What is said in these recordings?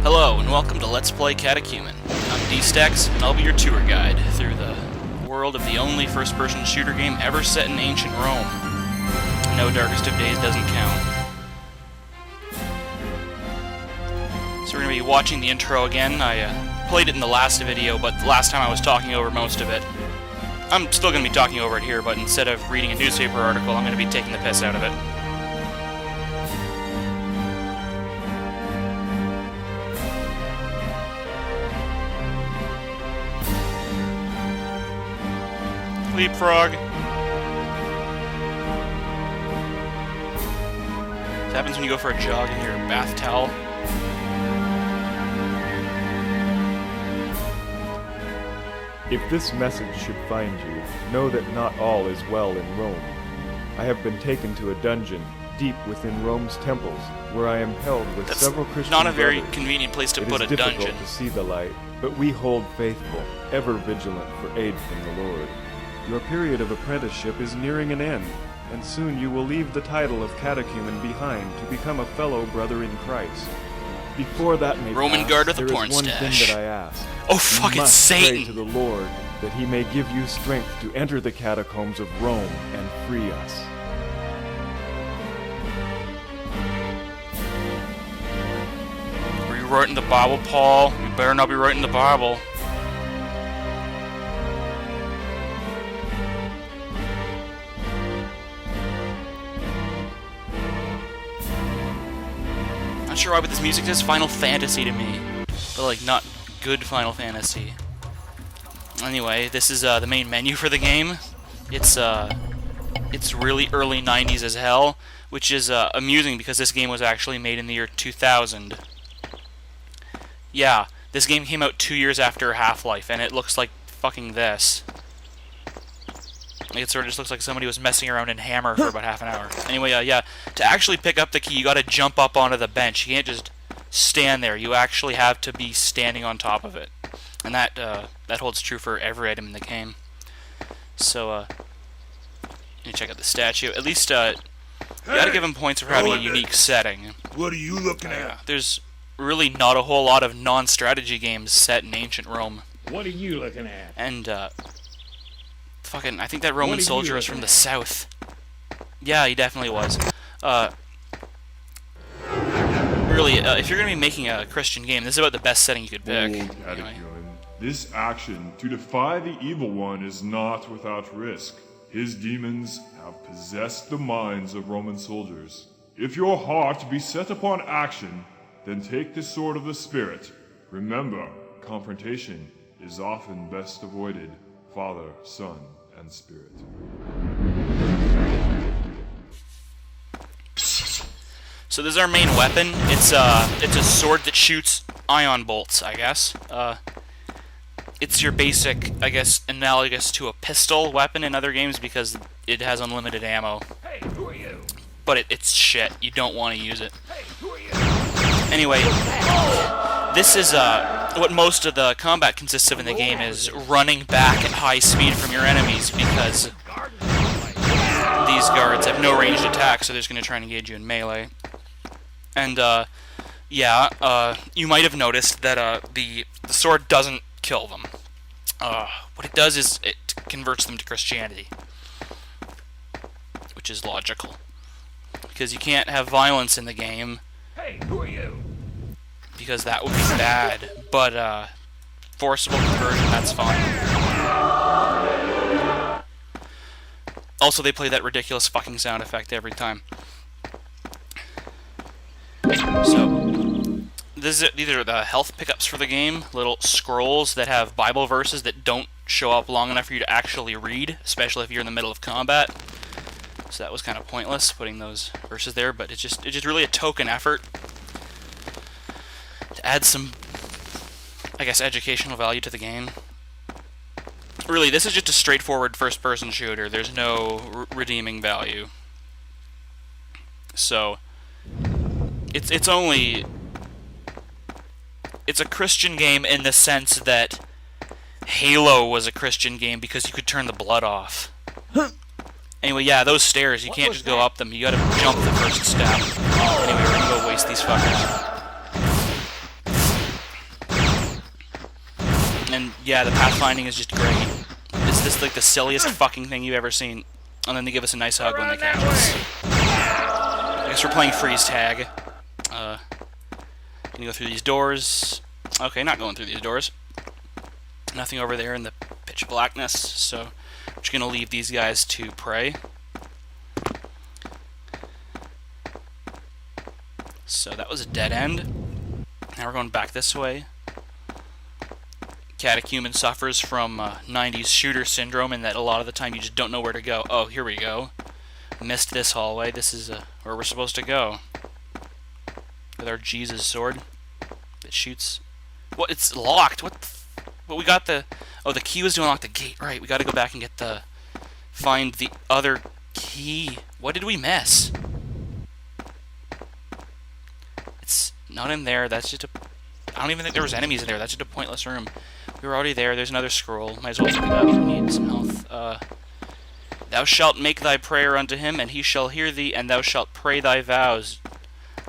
Hello, and welcome to Let's Play Catechumen. I'm D-Stacks, and I'll be your tour guide through the world of the only first-person shooter game ever set in ancient Rome. No Darkest of Days doesn't count. So we're going to be watching the intro again. I played it in the last video, but the last time I was talking over most of it. I'm still going to be talking over it here, but instead of reading a newspaper article, I'm going to be taking the piss out of it. Leapfrog. This happens when you go for a jog in your bath towel. If this message should find you, know that not all is well in Rome. I have been taken to a dungeon deep within Rome's temples, where I am held with several Christian not a very brothers. Convenient place to put a dungeon. It is difficult to see the light, but we hold faithful, ever vigilant for aid from the Lord. Your period of apprenticeship is nearing an end, and soon you will leave the title of Catechumen behind to become a fellow brother in Christ. Before that may Roman pass, guard with a there porn is one stash. thing that I ask. Oh fuck, You it's must Satan! pray to the Lord that he may give you strength to enter the catacombs of Rome and free us. Were you writing the Bible, Paul? You better not be writing the Bible. Not sure why, but this music says Final Fantasy to me, but like not good Final Fantasy. Anyway, this is the main menu for the game. It's really early 90s as hell, which is amusing because this game was actually made in the year 2000. Yeah, this game came out 2 years after Half-Life, and it looks like fucking this. It sort of just looks like somebody was messing around in Hammer for about half an hour. Anyway, yeah, to actually pick up the key, you gotta jump up onto the bench. You can't just stand there. You actually have to be standing on top of it. And that holds true for every item in the game. So, let me check out the statue. At least, you gotta give him points for having a unique setting. What are you looking at? There's really not a whole lot of non-strategy games set in ancient Rome. What are you looking at? And, fucking, I think that Roman soldier was from the south. Yeah, he definitely was. Really, if you're gonna be making a Christian game, this is about the best setting you could pick. Anyway. This action to defy the evil one is not without risk. His demons have possessed the minds of Roman soldiers. If your heart be set upon action, then take the sword of the Spirit. Remember, confrontation is often best avoided. Father, Son, and Spirit. So this is our main weapon. It's a sword that shoots ion bolts, I guess. It's your basic, I guess, analogous to a pistol weapon in other games because it has unlimited ammo. Hey, who are you? But it's shit. You don't want to use it. Hey, who are you? Anyway, this is what most of the combat consists of in the game is running back at high speed from your enemies because these guards have no ranged attack, so they're just going to try and engage you in melee. And yeah, you might have noticed that the sword doesn't kill them. What it does is it converts them to Christianity, which is logical because you can't have violence in the game. Hey, who are you? Because that would be bad, but forcible conversion, that's fine. Also, they play that ridiculous fucking sound effect every time. So, these are the health pickups for the game, little scrolls that have Bible verses that don't show up long enough for you to actually read, especially if you're in the middle of combat. So that was kind of pointless, putting those verses there, but it's just really a token effort to add some, I guess, educational value to the game. Really, this is just a straightforward first-person shooter. There's no redeeming value. So, it's a Christian game in the sense that Halo was a Christian game because you could turn the blood off. Anyway, yeah, those stairs, you can't just go up them. You gotta jump the first step. Anyway, we're gonna go waste these fuckers. And yeah, the pathfinding is just great. Is this like the silliest fucking thing you've ever seen? And then they give us a nice hug when they catch us. I guess we're playing freeze tag. Gonna go through these doors. Okay, not going through these doors. Nothing over there in the pitch blackness, so I'm just gonna leave these guys to pray. So that was a dead end. Now we're going back this way. Catechumen suffers from 90s shooter syndrome in that a lot of the time you just don't know where to go. Oh, here we go. Missed this hallway. This is where we're supposed to go. With our Jesus sword that shoots. What? It's locked. What? But we got the... Oh, the key was to unlock the gate. Right, we got to go back and get the... Find the other key. What did we miss? It's not in there. That's just a... I don't even think there was enemies in there. That's just a pointless room. We were already there. There's another scroll. Might as well pick it up. We need some health. Thou shalt make thy prayer unto him, and he shall hear thee, and thou shalt pray thy vows.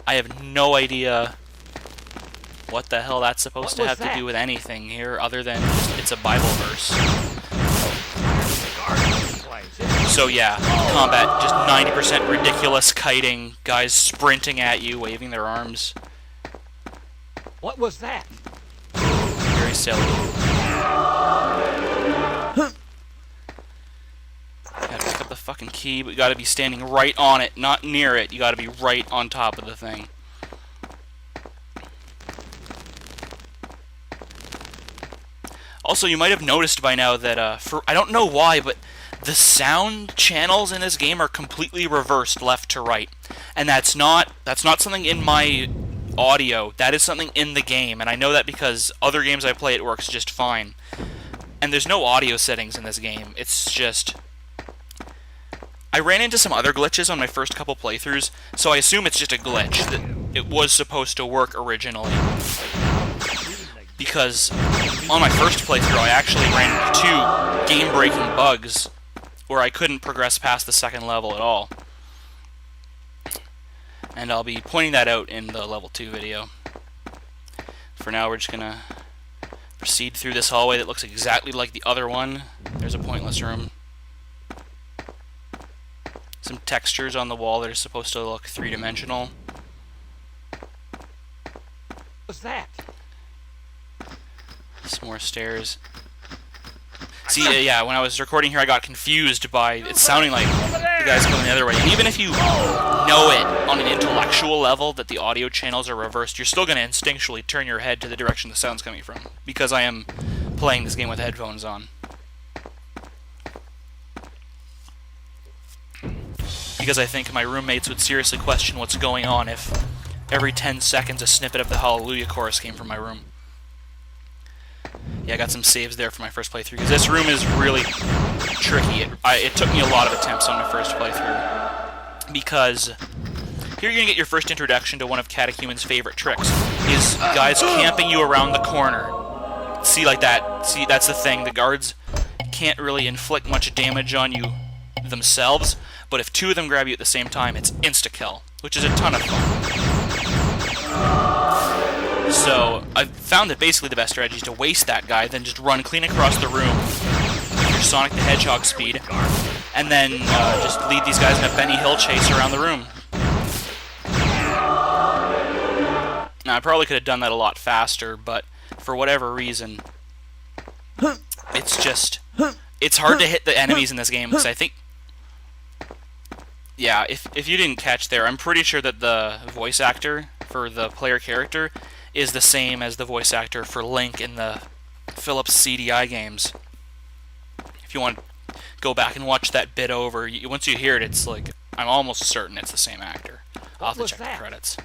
I have no idea what the hell that's supposed to have to do with anything here, other than it's a Bible verse. So yeah, combat, just 90% ridiculous kiting, guys sprinting at you, waving their arms. What was that? Very silly. Gotta pick up the fucking key, but you gotta be standing right on it, not near it. You gotta be right on top of the thing. Also, you might have noticed by now that, I don't know why, but the sound channels in this game are completely reversed left to right. And that's not something in my audio. That is something in the game, and I know that because other games I play it works just fine. And there's no audio settings in this game. It's just... I ran into some other glitches on my first couple playthroughs, so I assume it's just a glitch, that it was supposed to work originally. Because on my first playthrough, I actually ran into 2 game-breaking bugs where I couldn't progress past the second level at all. And I'll be pointing that out in the level 2 video. For now, we're just gonna proceed through this hallway that looks exactly like the other one. There's a pointless room. Some textures on the wall that are supposed to look three-dimensional. What's that? Some more stairs. See, yeah, when I was recording here, I got confused by it sounding like the guy's coming the other way. And even if you know it on an intellectual level that the audio channels are reversed, you're still going to instinctually turn your head to the direction the sound's coming from. Because I am playing this game with headphones on. Because I think my roommates would seriously question what's going on if every 10 seconds a snippet of the Hallelujah chorus came from my room. Yeah, I got some saves there for my first playthrough, because this room is really tricky. It took me a lot of attempts on my first playthrough. Because here you're going to get your first introduction to one of Catechumen's favorite tricks, is guys camping you around the corner. See, like that. See, that's the thing. The guards can't really inflict much damage on you themselves, but if 2 of them grab you at the same time, it's insta-kill, which is a ton of fun. So, I've found that basically the best strategy is to waste that guy, then just run clean across the room with your Sonic the Hedgehog speed, and then just lead these guys in a Benny Hill chase around the room. Now, I probably could have done that a lot faster, but for whatever reason, it's just... It's hard to hit the enemies in this game, because I think... Yeah, if you didn't catch there, I'm pretty sure that the voice actor for the player character is the same as the voice actor for Link in the Philips CDI games. If you want to go back and watch that bit over, once you hear it, it's like, I'm almost certain it's the same actor. I'll have to check the credits.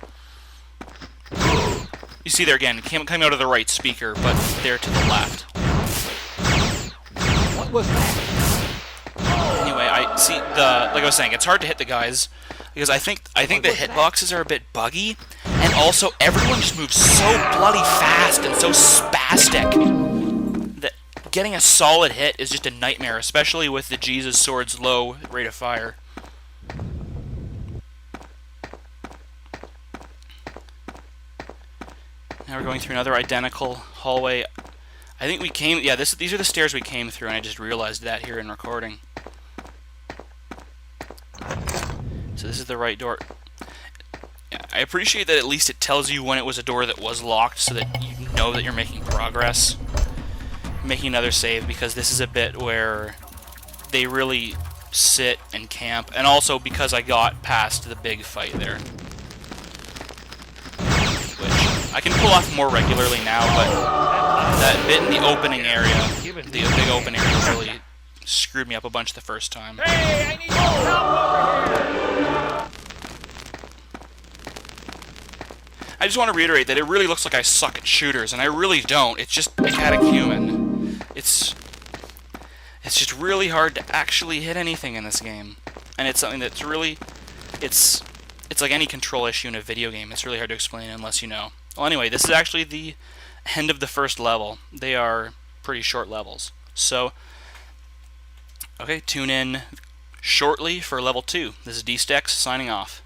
You see there again, coming out of the right speaker, but there to the left. What was that? Anyway, I see like I was saying, it's hard to hit the guys because I think the hitboxes are a bit buggy, and also everyone just moves so bloody fast and so spastic that getting a solid hit is just a nightmare, especially with the Jesus sword's low rate of fire. Now we're going through another identical hallway. I think we came... Yeah, these are the stairs we came through, and I just realized that here in recording. So this is the right door. I appreciate that at least it tells you when it was a door that was locked so that you know that you're making progress. Making another save, because this is a bit where they really sit and camp, and also because I got past the big fight there. Which I can pull off more regularly now, but that bit in the opening area, the big open area, really screwed me up a bunch the first time. Hey, I need some help over here! I just want to reiterate that it really looks like I suck at shooters, and I really don't. It's just a catechumen. It's just really hard to actually hit anything in this game. And it's something that's really... It's like any control issue in a video game. It's really hard to explain unless you know. Well, anyway, this is actually the end of the first level. They are pretty short levels. So, okay, tune in shortly for level 2. This is D-Stex signing off.